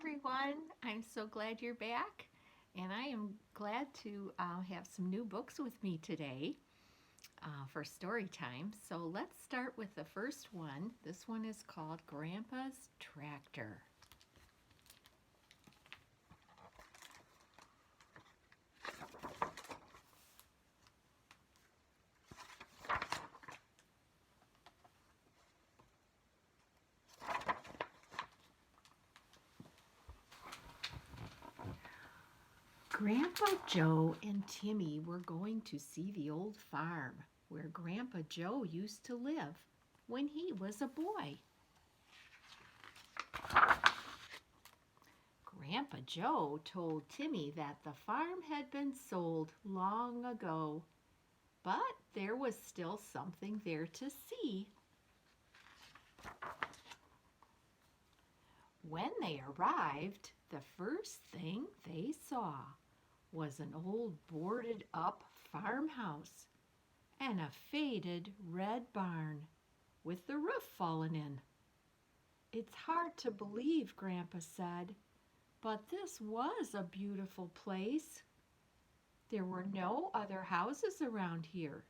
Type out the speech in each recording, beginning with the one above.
everyone. I'm so glad you're back, and I am glad to have some new books with me today for story time. So let's start with the first one. This one is called Grandpa's Tractor. Grandpa Joe and Timmy were going to see the old farm where Grandpa Joe used to live when he was a boy. Grandpa Joe told Timmy that the farm had been sold long ago, but there was still something there to see. When they arrived, the first thing they saw was an old boarded up farmhouse and a faded red barn with the roof fallen in. It's hard to believe, Grandpa said, but this was a beautiful place. There were no other houses around here,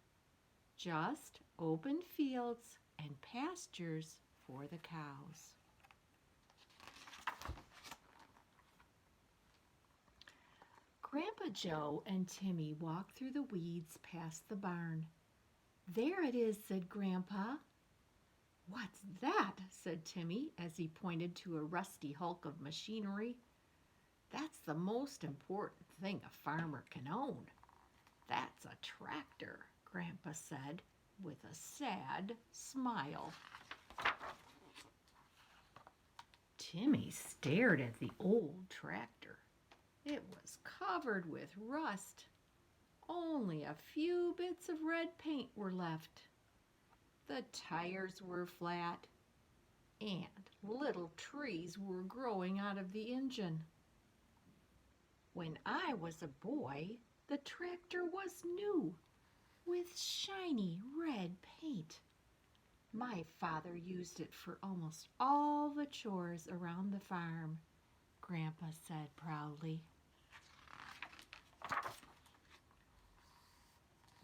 just open fields and pastures for the cows. Grandpa Joe and Timmy walked through the weeds past the barn. There it is, said Grandpa. What's that? Said Timmy as he pointed to a rusty hulk of machinery. That's the most important thing a farmer can own. That's a tractor, Grandpa said with a sad smile. Timmy stared at the old tractor. It was covered with rust. Only a few bits of red paint were left. The tires were flat, and little trees were growing out of the engine. When I was a boy, the tractor was new, with shiny red paint. My father used it for almost all the chores around the farm, Grandpa said proudly.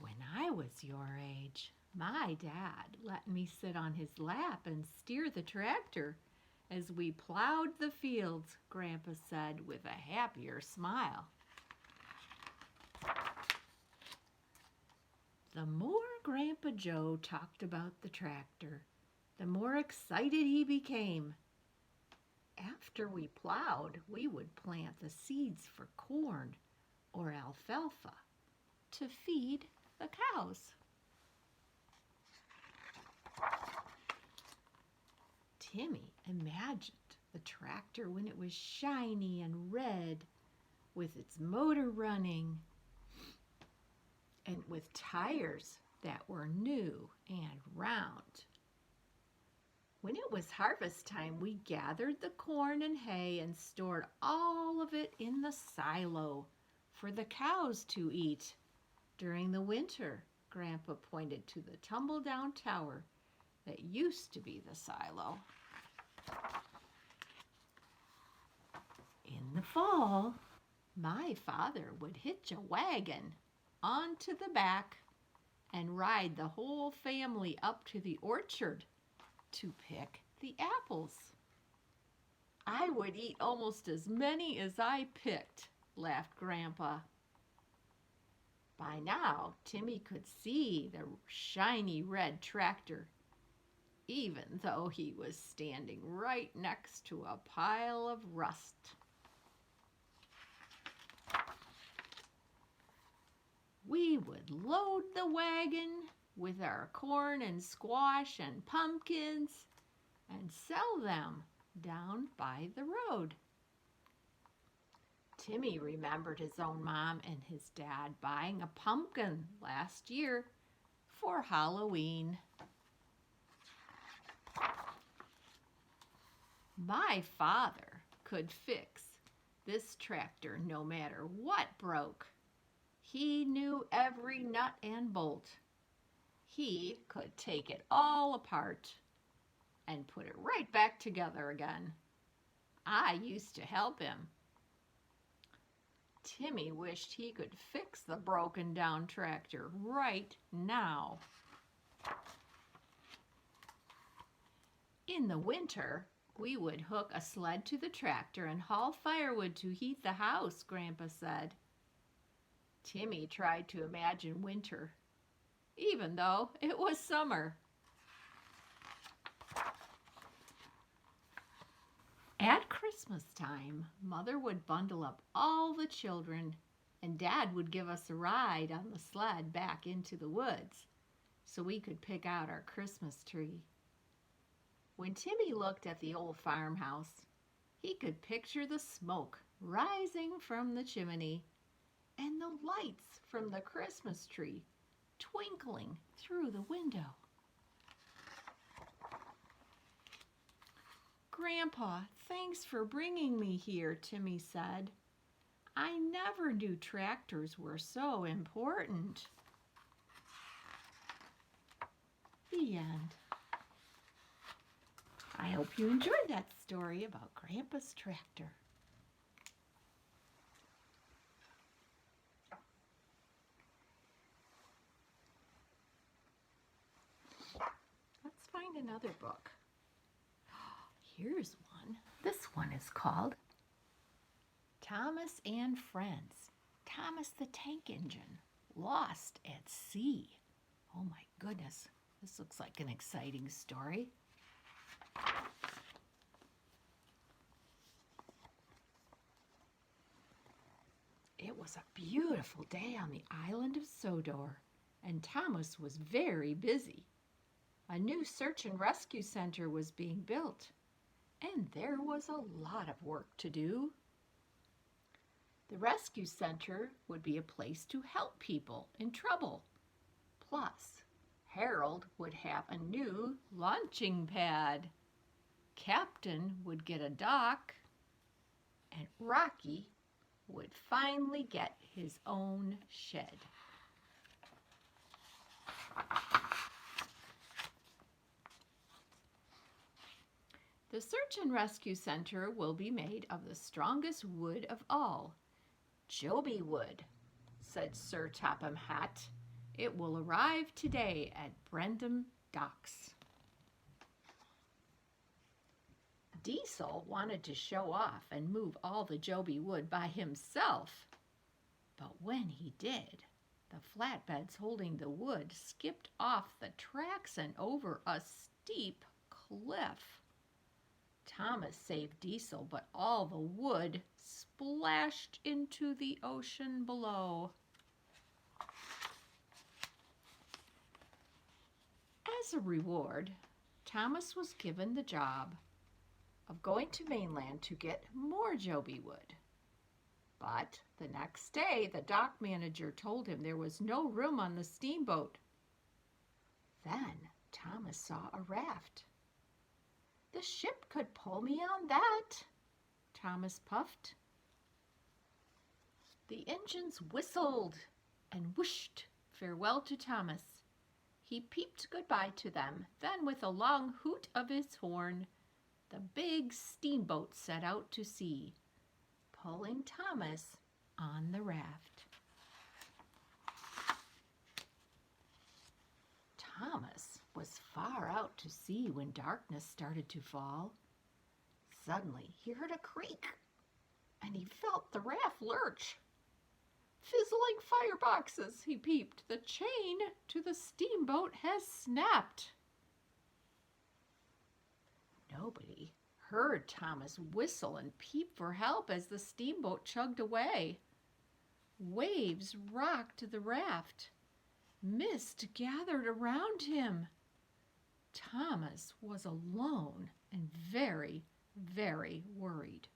When I was your age, my dad let me sit on his lap and steer the tractor as we plowed the fields, Grandpa said with a happier smile. The more Grandpa Joe talked about the tractor, the more excited he became. After we plowed, we would plant the seeds for corn or alfalfa to feed the cows. Timmy imagined the tractor when it was shiny and red, with its motor running, and with tires that were new and round. When it was harvest time, we gathered the corn and hay and stored all of it in the silo for the cows to eat. During the winter, Grandpa pointed to the tumble-down tower that used to be the silo. In the fall, my father would hitch a wagon onto the back and ride the whole family up to the orchard to pick the apples. I would eat almost as many as I picked, laughed Grandpa. By now, Timmy could see the shiny red tractor, even though he was standing right next to a pile of rust. We would load the wagon with our corn and squash and pumpkins and sell them down by the road. Timmy remembered his own mom and his dad buying a pumpkin last year for Halloween. My father could fix this tractor no matter what broke. He knew every nut and bolt. He could take it all apart and put it right back together again. I used to help him." Timmy wished he could fix the broken down tractor right now. In the winter, we would hook a sled to the tractor and haul firewood to heat the house, Grandpa said. Timmy tried to imagine winter, even though it was summer. At Christmas time, Mother would bundle up all the children, and Dad would give us a ride on the sled back into the woods so we could pick out our Christmas tree. When Timmy looked at the old farmhouse, he could picture the smoke rising from the chimney and the lights from the Christmas tree twinkling through the window. "Grandpa, thanks for bringing me here," Timmy said. "I never knew tractors were so important." The end. I hope you enjoyed that story about Grandpa's tractor. Let's find another book. Here's one. This one is called Thomas and Friends. Thomas the Tank Engine, Lost at Sea. Oh my goodness, this looks like an exciting story. It was a beautiful day on the island of Sodor, and Thomas was very busy. A new search and rescue center was being built, and there was a lot of work to do. The rescue center would be a place to help people in trouble. Plus, Harold would have a new launching pad. Captain would get a dock, and Rocky would finally get his own shed. The Search and Rescue Center will be made of the strongest wood of all, Joby wood, said Sir Topham Hatt. It will arrive today at Brendam Docks. Diesel wanted to show off and move all the Joby wood by himself, but when he did, the flatbeds holding the wood skipped off the tracks and over a steep cliff. Thomas saved Diesel, but all the wood splashed into the ocean below. As a reward, Thomas was given the job of going to mainland to get more Joby wood. But the next day, the dock manager told him there was no room on the steamboat. Then Thomas saw a raft. "The ship could pull me on that," Thomas puffed. The engines whistled and whooshed farewell to Thomas. He peeped goodbye to them. Then, with a long hoot of his horn, the big steamboat set out to sea, pulling Thomas on the raft. Thomas was far out to sea when darkness started to fall. Suddenly he heard a creak, and he felt the raft lurch. "Fizzling fireboxes," he peeped. "The chain to the steamboat has snapped." Nobody heard Thomas whistle and peep for help as the steamboat chugged away. Waves rocked the raft. Mist gathered around him. Thomas was alone and very, very worried.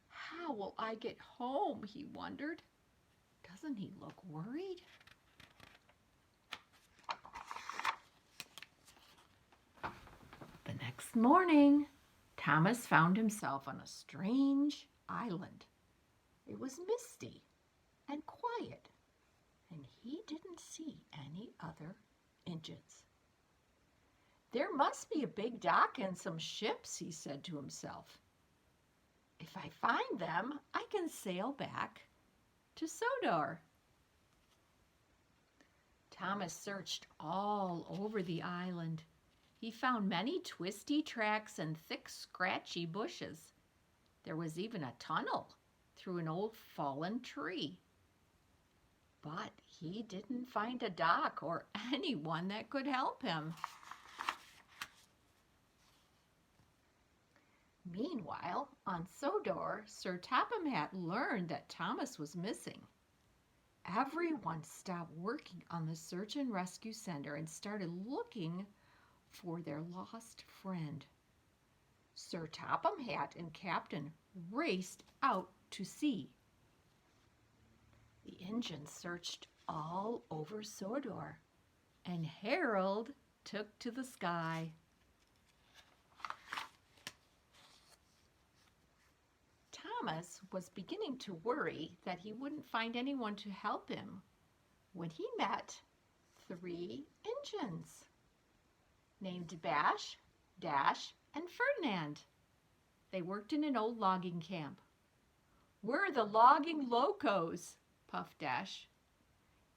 "How will I get home?" he wondered. Doesn't he look worried? The next morning, Thomas found himself on a strange island. It was misty and quiet, and he didn't see any other engines. "There must be a big dock and some ships," he said to himself. If I find them, I can sail back to Sodor. Thomas searched all over the island. He found many twisty tracks and thick, scratchy bushes. There was even a tunnel through an old fallen tree. But he didn't find a dock or anyone that could help him. Meanwhile, on Sodor, Sir Topham Hatt learned that Thomas was missing. Everyone stopped working on the search and rescue center and started looking for their lost friend. Sir Topham Hatt and Captain raced out to sea. The engines searched all over Sodor, and Harold took to the sky. Thomas was beginning to worry that he wouldn't find anyone to help him when he met 3 engines named Bash, Dash, and Ferdinand. They worked in an old logging camp. "We're the logging locos," puffed Dash.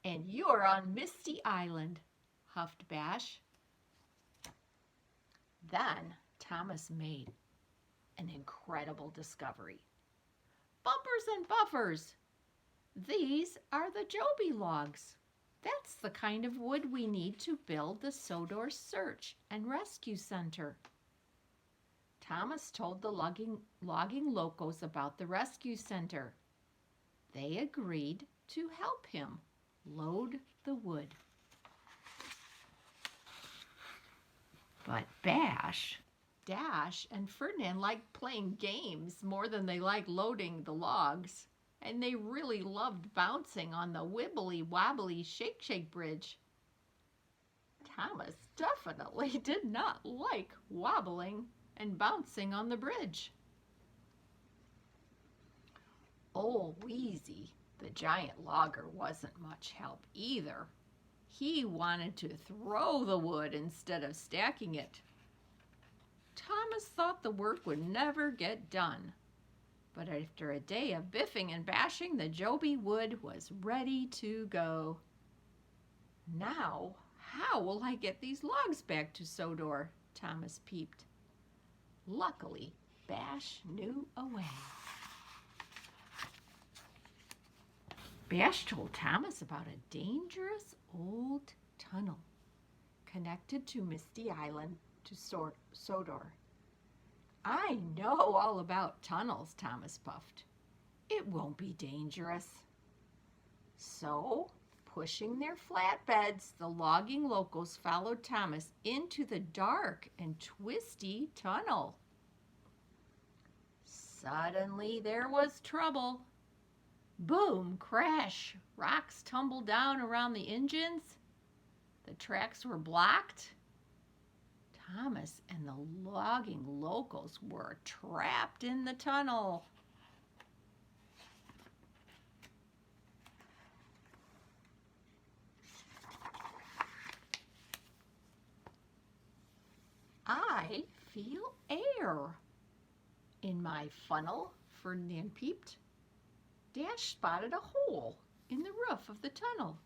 "And you're on Misty Island," huffed Bash. Then Thomas made an incredible discovery. Bumpers and buffers. These are the Joby logs. That's the kind of wood we need to build the Sodor Search and Rescue Center. Thomas told the logging locals about the rescue center. They agreed to help him load the wood. But Bash, Dash, and Ferdinand liked playing games more than they liked loading the logs, and they really loved bouncing on the wibbly-wobbly shake-shake bridge. Thomas definitely did not like wobbling and bouncing on the bridge. Old Wheezy, the giant logger, wasn't much help either. He wanted to throw the wood instead of stacking it. Thomas thought the work would never get done. But after a day of biffing and bashing, the Joby wood was ready to go. "Now, how will I get these logs back to Sodor?" Thomas peeped. Luckily, Bash knew a way. Bash told Thomas about a dangerous old tunnel connected to Misty Island to Sodor. "I know all about tunnels," Thomas puffed. "It won't be dangerous." So, pushing their flatbeds, the logging locals followed Thomas into the dark and twisty tunnel. Suddenly there was trouble. Boom, crash, rocks tumbled down around the engines. The tracks were blocked. Thomas and the logging locals were trapped in the tunnel. "I feel air in my funnel," Ferdinand peeped. Dash spotted a hole in the roof of the tunnel.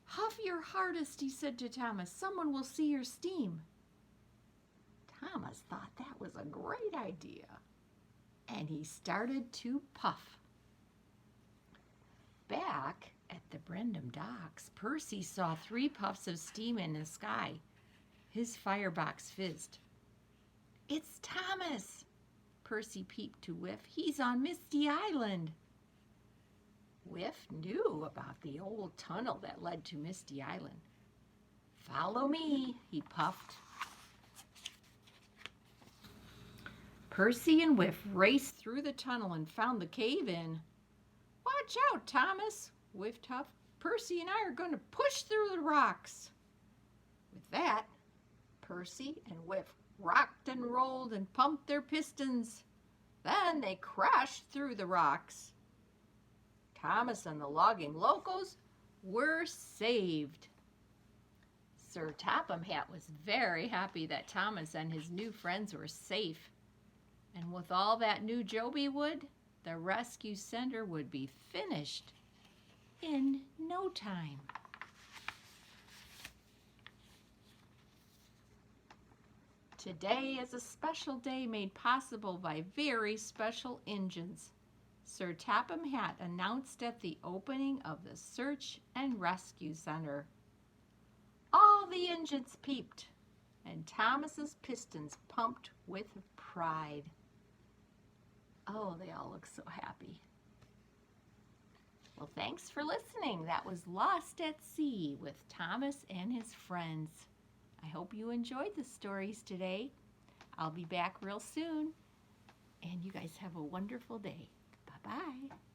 "Huff your hardest," he said to Thomas. "Someone will see your steam." Thomas thought that was a great idea, and he started to puff. Back at the Brendam docks, Percy saw 3 puffs of steam in the sky. His firebox fizzed. "It's Thomas!" Percy peeped to Whiff. "He's on Misty Island." Whiff knew about the old tunnel that led to Misty Island. "Follow me," he puffed. Percy and Whiff raced through the tunnel and found the cave-in. "Watch out, Thomas," Whiff huffed. "Percy and I are going to push through the rocks." With that, Percy and Whiff rocked and rolled and pumped their pistons. Then they crashed through the rocks. Thomas and the logging locals were saved. Sir Topham Hatt was very happy that Thomas and his new friends were safe. And with all that new Joby wood, the rescue center would be finished in no time. Today is a special day made possible by very special engines. Sir Topham Hatt announced at the opening of the Search and Rescue Center. All the engines peeped, and Thomas's pistons pumped with pride. Oh, they all look so happy. Well, thanks for listening. That was Lost at Sea with Thomas and his friends. I hope you enjoyed the stories today. I'll be back real soon. And you guys have a wonderful day. Bye-bye.